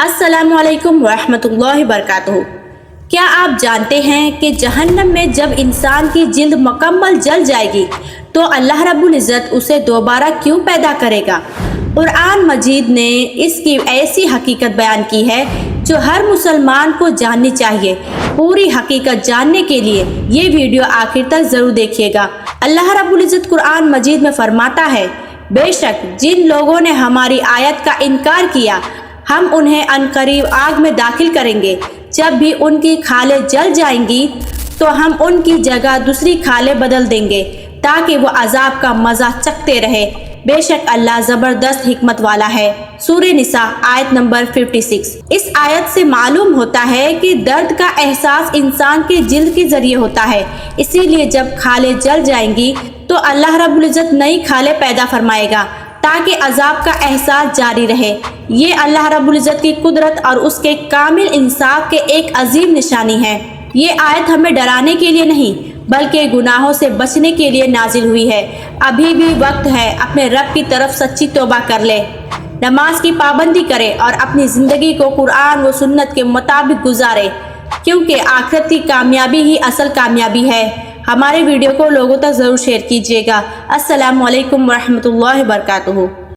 अस्सलाम वालेकुम वरहमतुल्लाहि वबरकातुहू। क्या आप जानते हैं कि जहन्नम में जब इंसान की जिल्द मुकम्मल जल जाएगी तो अल्लाह रब्बुल इज़्ज़त उसे दोबारा क्यों पैदा करेगा? कुरान मजीद ने इसकी ऐसी हकीकत बयान की है जो हर मुसलमान को जाननी चाहिए। पूरी हकीकत जानने के लिए ये वीडियो आखिर तक ज़रूर देखिएगा। अल्लाह रब्बुल इज़्ज़त कुरान मजीद में फरमाता है, बेशक जिन लोगों ने हमारी आयत का इनकार किया हम उन्हें अनकरीब आग में दाखिल करेंगे। जब भी उनकी खालें जल जाएंगी तो हम उनकी जगह दूसरी खालें बदल देंगे ताकि वो अजाब का मज़ा चखते रहे। बेशक अल्लाह ज़बरदस्त हिकमत वाला है। सूरह निसा आयत नंबर 56। इस आयत से मालूम होता है कि दर्द का एहसास इंसान के जिल्द के जरिए होता है। इसीलिए जब खालें जल जाएंगी तो अल्लाह रब्बुल इज़्ज़त नई खालें पैदा फरमाएगा ताकि अजाब का एहसास जारी रहे। ये अल्लाह रब्बुल इज़्ज़त की कुदरत और उसके कामिल इंसाफ के एक अजीम निशानी है। ये आयत हमें डराने के लिए नहीं बल्कि गुनाहों से बचने के लिए नाजिल हुई है। अभी भी वक्त है, अपने रब की तरफ सच्ची तौबा कर ले, नमाज की पाबंदी करे और अपनी ज़िंदगी को कुरान व सुन्नत के मुताबिक गुजारे, क्योंकि आखिरत की कामयाबी ही असल कामयाबी है। हमारे वीडियो को लोगों तक ज़रूर शेयर कीजिएगा। अस्सलामु अलैकुम वरहमतुल्लाहि वबरकातुहू।